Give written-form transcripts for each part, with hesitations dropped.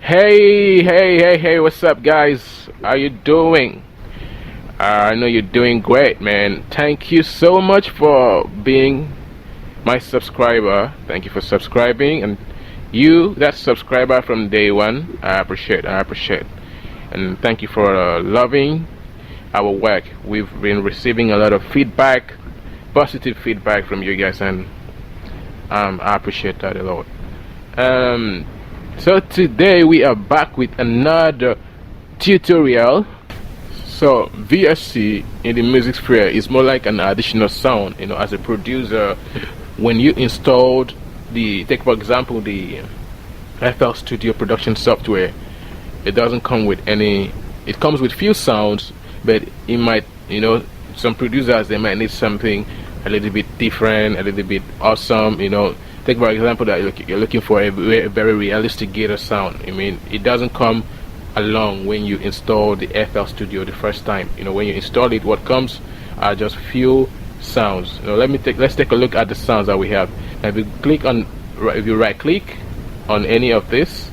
Hey, what's up, guys? How you doing? I know you're doing great, man. Thank you so much for being my subscriber. Thank you for subscribing, and you, that subscriber from day one, I appreciate. And thank you for loving our work. We've been receiving a lot of feedback, positive feedback from you guys, and I appreciate that a lot. So today we are back with another tutorial. So VST in the music sphere is more like an additional sound. You know, as a producer, when you installed take for example the FL Studio production software, it doesn't come with any. It comes with few sounds, but it might, you know, some producers, they might need something a little bit different, a little bit awesome. You know, take for example that you're looking for a very realistic guitar sound. I mean, it doesn't come along when you install the FL Studio the first time. You know, when you install it, what comes are just few sounds. You know, let's take a look at the sounds that we have. Now, if you right click on any of this,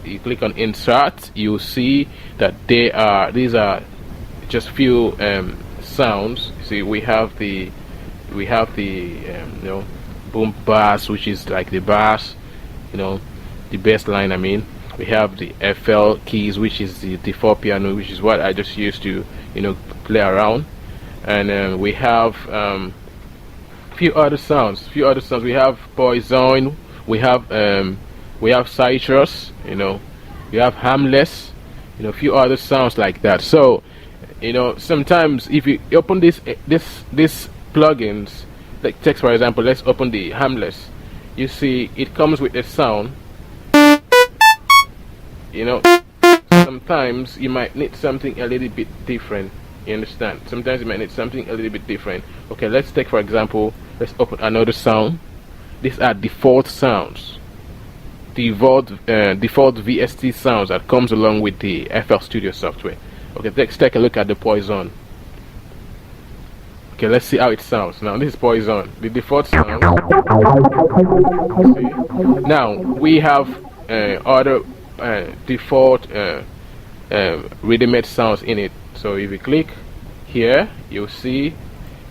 you click on insert, you'll see that these are just few sounds. See, we have the you know, boom bass, which is like the bass, you know, the bass line. I mean, we have the FL keys, which is the default piano, which is what I just used to, you know, play around. And we have few other sounds. We have Poison. We have Citrus. You know, you have Harmless. You know, a few other sounds like that. So, you know, sometimes if you open this plugins, like text for example, let's open the Harmless. You see, it comes with a sound. You know, sometimes you might need something a little bit different. You understand? Sometimes you might need something a little bit different. Okay, let's take for example, let's open another sound. These are default sounds. Default VST sounds that comes along with the FL Studio software. Okay, let's take a look at the Poison. Okay, let's see how it sounds. Now this is Poison, the default sound. See? Now we have other default ready-made sounds in it. So if you click here, you'll see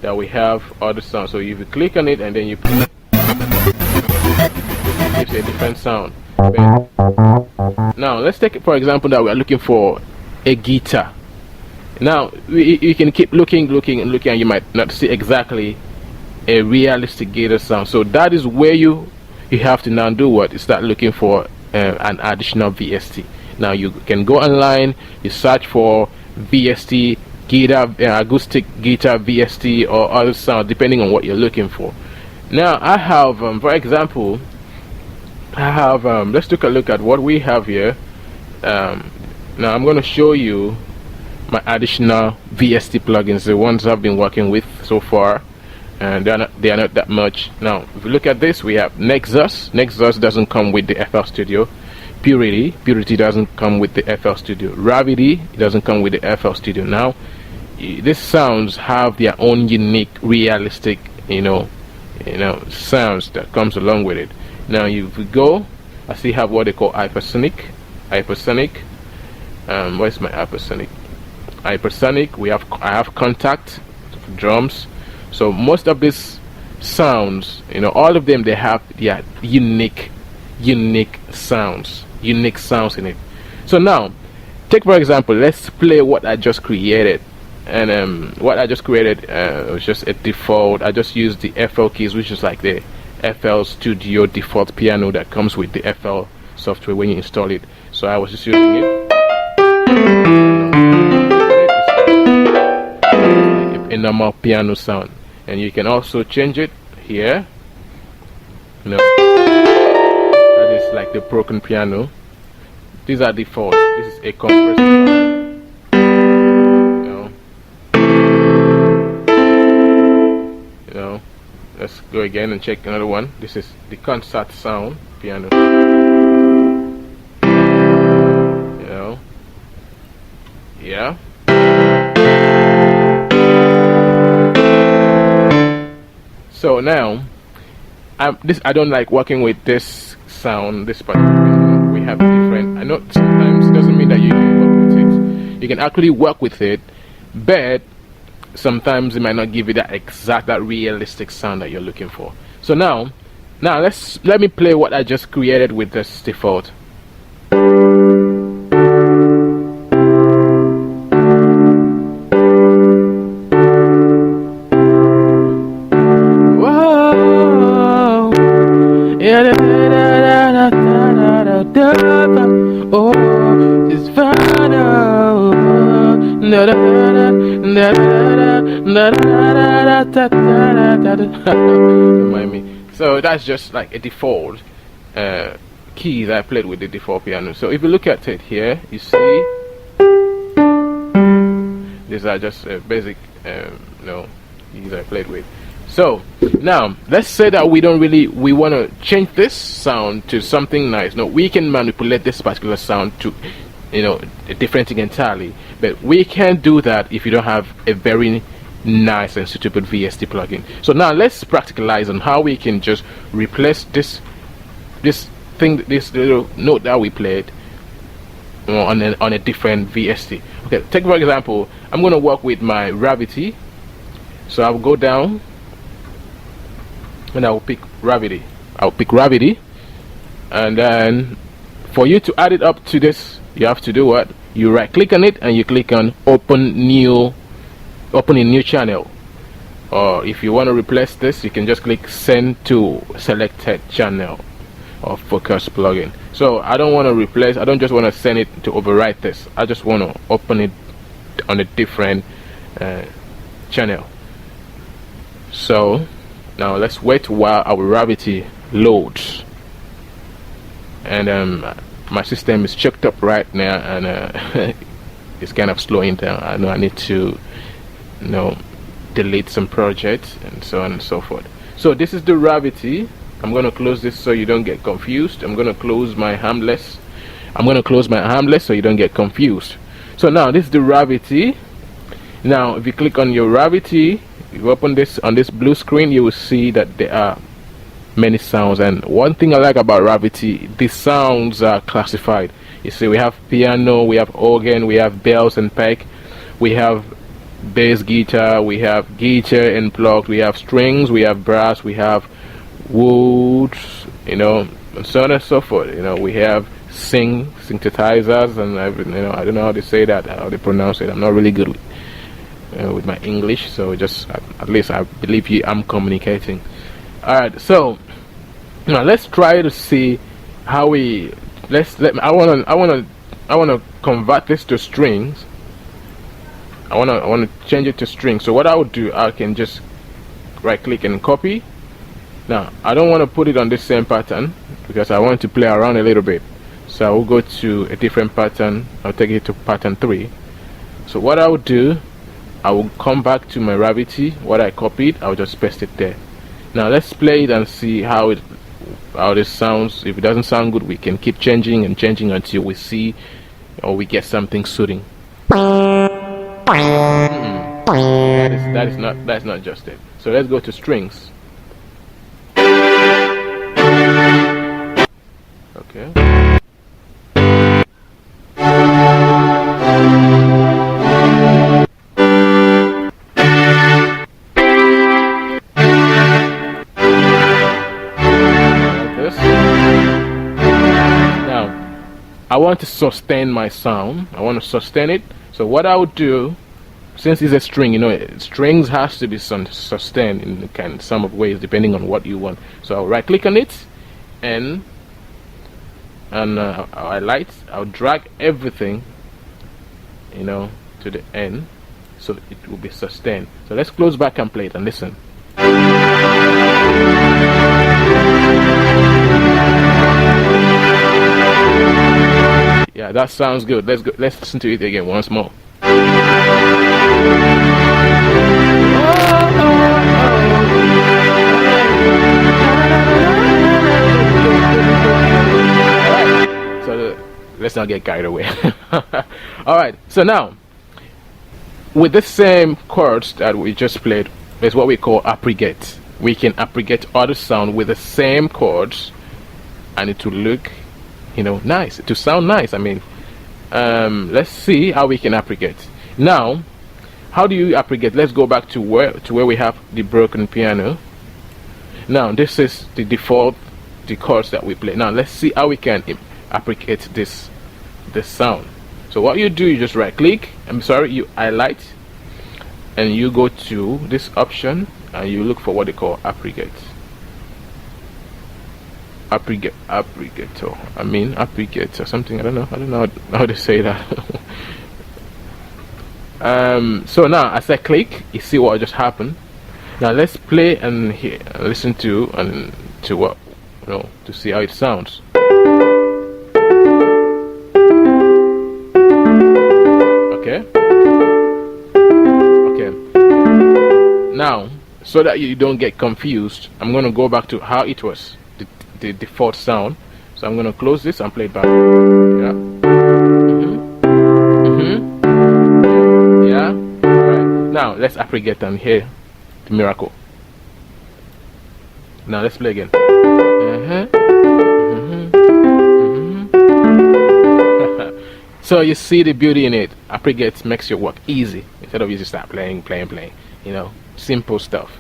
that we have other sounds. So if you click on it and then you play, it gives a different sound. Now let's take it for example that we are looking for a guitar. Now you can keep looking, and you might not see exactly a realistic guitar sound. So that is where you have to now do what? You start looking for an additional VST. Now you can go online, you search for VST guitar, acoustic guitar VST or other sound, depending on what you're looking for. Now I have, for example, let's take a look at what we have here. Now I'm going to show you my additional VST plugins, the ones I've been working with so far, and they are not that much. Now if you look at this, we have Nexus doesn't come with the FL Studio. Purity doesn't come with the FL Studio. Gravity doesn't come with the FL Studio. Now these sounds have their own unique realistic, you know, sounds that comes along with it. Now if we go, I see have what they call hypersonic. Where's my hypersonic? I have contact drums. So most of these sounds, you know, all of them, they have their unique sounds in it. So now take for example, let's play what I just created. And what I just created was just a default. I just used the FL keys, which is like the FL Studio default piano that comes with the FL software when you install it. So I was just using it. A normal piano sound, and you can also change it here. You know, that is like the broken piano. These are default. This is a compressed sound. You know, let's go again and check another one. This is the concert sound piano. You know, yeah. So now I don't like working with this sound, this particular. We have different. I know sometimes it doesn't mean that you can work with it. You can actually work with it, but sometimes it might not give you that exact, that realistic sound that you're looking for. So now let me play what I just created with this default. Oh, it's fun. Don't mind me. So that's just like a default keys I played with the default piano. So if you look at it here, you see these are just basic keys I played with. So now let's say that we want to change this sound to something nice. No, we can manipulate this particular sound to a different thing entirely, but we can't do that if you don't have a very nice and suitable VST plugin. So now let's practicalize on how we can just replace this little note that we played on a different VST. Okay, take for example, I'm going to work with my gravity. So I'll go down and I'll pick gravity. And then for you to add it up to this, you have to do what? You right click on it and you click on open a new channel. Or if you want to replace this, you can just click send to selected channel or focus plugin. So I don't want to replace, I don't just want to send it to overwrite this. I just want to open it on a different channel. So now let's wait while our gravity loads. And my system is checked up right now, and it's kind of slowing down. I know I need to delete some projects and so on and so forth. So this is the gravity. I'm going to close this so you don't get confused. I'm going to close my harmless so you don't get confused. So now this is the gravity. Now if you click on your gravity, you open this on this blue screen, you will see that there are many sounds. And one thing I like about gravity, the sounds are classified. You see, we have piano, we have organ, we have bells and peck, we have bass guitar, we have guitar and plucked, we have strings, we have brass, we have woods, and so on and so forth. We have synthesizers and everything. I don't know how they say that, how they pronounce it. I'm not really good with my English, so just at least I believe I'm communicating. Alright, so now let's try to see how I want to convert this to strings. I want to change it to strings. So what I would do, I can just right click and copy. Now I don't want to put it on this same pattern because I want to play around a little bit. So I will go to a different pattern. I'll take it to pattern 3. So what I will do, I will come back to my gravity. What I copied, I'll just paste it there. Now let's play it and see how this sounds. If it doesn't sound good, we can keep changing and changing until we see or we get something suiting. That's not just it. So let's go to strings. Okay. I want to sustain my sound. I want to sustain it. So what I would do, since it's a string, strings has to be sustained in some of ways depending on what you want. So I'll right click on it and I'll drag everything to the end so it will be sustained. So let's close back and play it and listen. Yeah, that sounds good. Let's listen to it again once more. Alright, so let's not get carried away. Alright, so now with the same chords that we just played, there's what we call aggregate. we can aggregate other sound with the same chords, and it will look, you know, nice, to sound nice. I mean, let's see how we can aggregate. Now, how do you aggregate? Let's go back to where we have the broken piano. Now this is the default, the chords that we play. Now let's see how we can aggregate this sound. So what you do, you just right click, you highlight, and you go to this option and you look for what they call aggregator. I mean aggregator, something, I don't know how to say that. So now as I click, you see what just happened. Now let's play and listen to what, you know, to see how it sounds. Okay. Now, so that you don't get confused, I'm gonna go back to how it was, the default sound. So I'm gonna close this and play it back. Yeah. Yeah. Alright. Now let's aggregate and hear the miracle. Now let's play again. So you see the beauty in it. Aggregate makes your work easy instead of you just start playing. You know, simple stuff.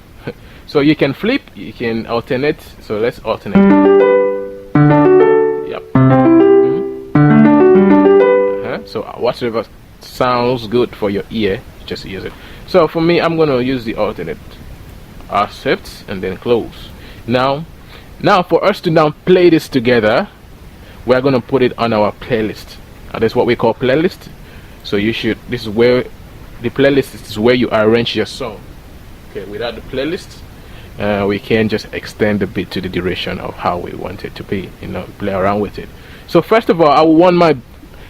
So you can flip, you can alternate. So let's alternate. Yep. So whatever sounds good for your ear, just use it. So for me, I'm gonna use the alternate. Accept and then close. Now for us to now play this together, we're gonna put it on our playlist. And that's what we call playlist. So this is where the playlist is where you arrange your song. Okay, without the playlist, we can just extend the beat to the duration of how we want it to be, you know, play around with it. So first of all,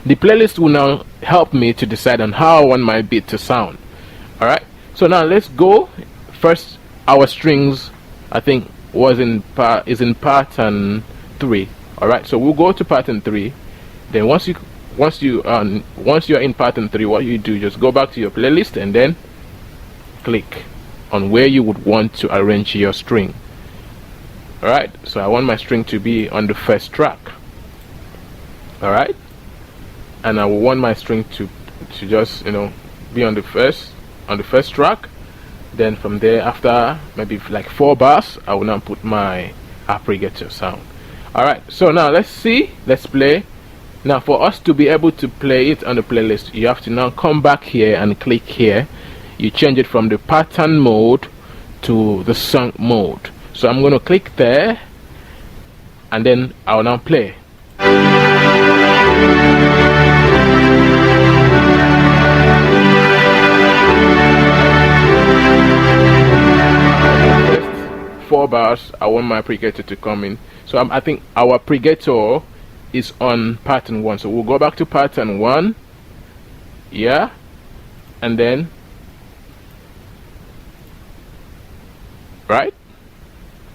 the playlist will now help me to decide on how I want my beat to sound. Alright, so now let's go. First, our strings, I think, is in pattern 3. Alright, so we'll go to pattern 3. Then once you're in pattern 3, what you do, just go back to your playlist and then click on where you would want to arrange your string. Alright, so I want my string to be on the first track. Alright, and I will want my string to just, you know, be on the first track. Then from there, after maybe like 4 bars, I will now put my aggregator sound. Alright, so now let's play. Now for us to be able to play it on the playlist, you have to now come back here and click here. You change it from the pattern mode to the song mode. So I'm going to click there and then I'll now play. First 4 bars, I want my aggregator to come in. So I think our aggregator is on pattern 1, so we'll go back to pattern 1, yeah, and then right,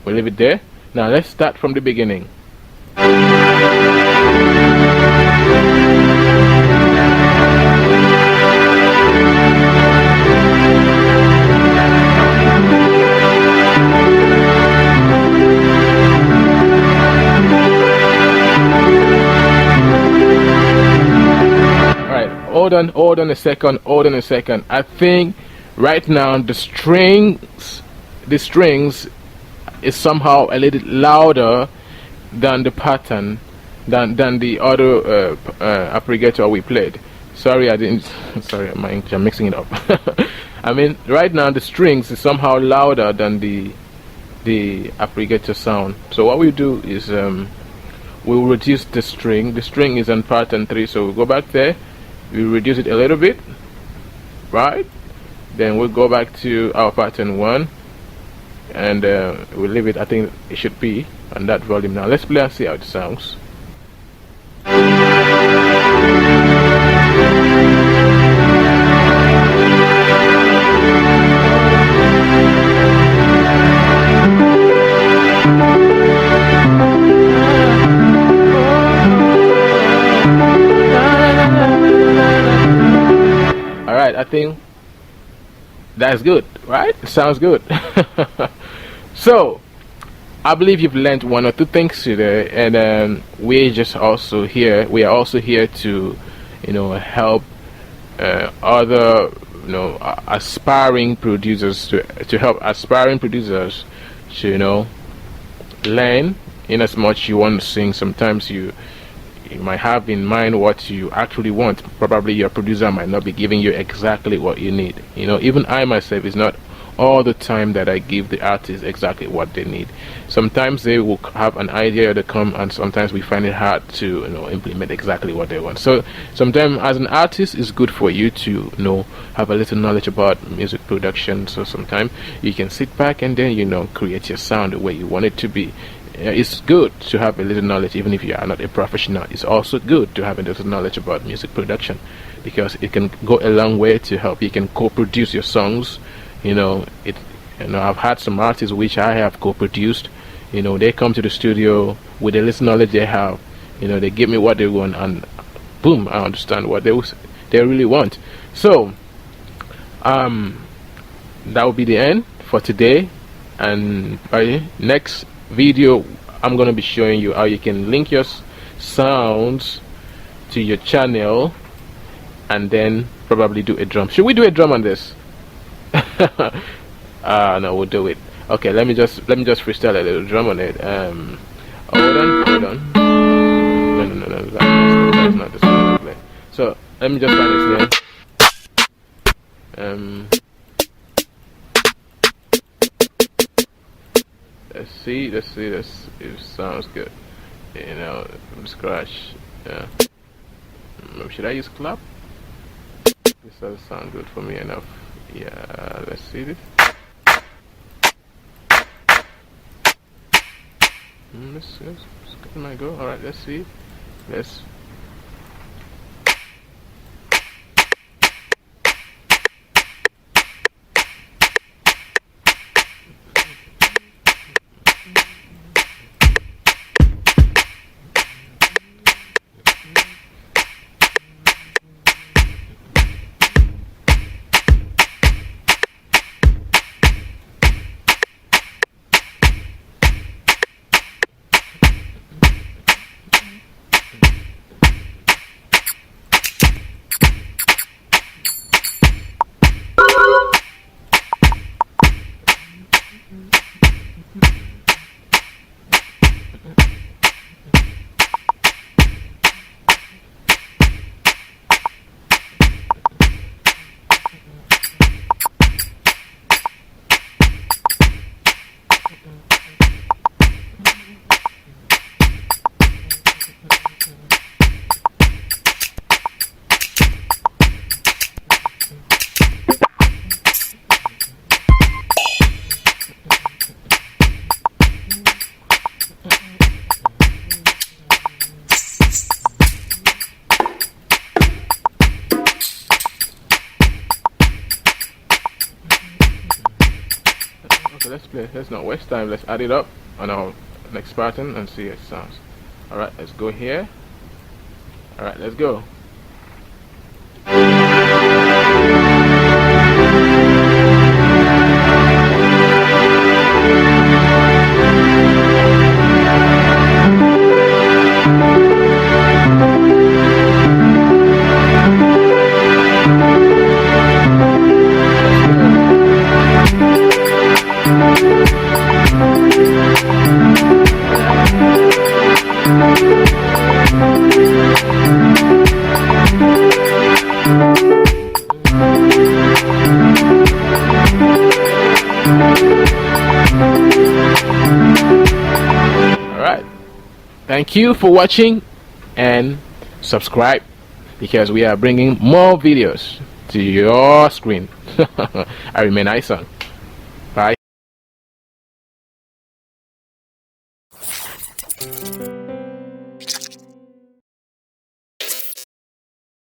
we'll leave it there. Now let's start from the beginning. Hold on a second. I think right now the strings is somehow a little louder than the pattern, than the other aggregator we played. Sorry, I'm mixing it up. I mean, right now the strings is somehow louder than the aggregator sound. So what we do is we'll reduce the string. The string is on pattern 3, so we'll go back there. We reduce it a little bit, right? Then we'll go back to our pattern 1 and we'll leave it. I think it should be on that volume. Now let's play and see how it sounds. Alright, I think that's good, right? It sounds good. So I believe you've learned one or two things today, and we are also here to, help other, aspiring producers to help aspiring producers to, learn. In as much you want to sing, sometimes you might have in mind what you actually want. Probably your producer might not be giving you exactly what you need. Even I myself, is not all the time that I give the artist exactly what they need. Sometimes they will have an idea to come, and sometimes we find it hard to implement exactly what they want. So sometimes as an artist, it's good for you to have a little knowledge about music production. So sometimes you can sit back and then create your sound the way you want it to be. It's good to have a little knowledge, even if you are not a professional. It's also good to have a little knowledge about music production, because it can go a long way to help. You can co-produce your songs. I've had some artists which I have co-produced. They come to the studio with the little knowledge they have. They give me what they want, and boom, I understand what they really want. So that will be the end for today, and by next video I'm going to be showing you how you can link your sounds to your channel and then probably do a drum. Should we do a drum on this? No, we'll do it. Okay, let me just freestyle a little drum on it. Hold on. No, that's not the song I play. So let me just find this Let's see this. It sounds good. From scratch. Yeah. Should I use clap? This doesn't sound good for me enough. Yeah, let's see this. Let's get my go. Alright, let's see. Let's not waste time. Let's add it up on our next pattern and see how it sounds. Alright, let's go here. Alright, let's go. Alright, thank you for watching, and subscribe, because we are bringing more videos to your screen. I remain Isaac.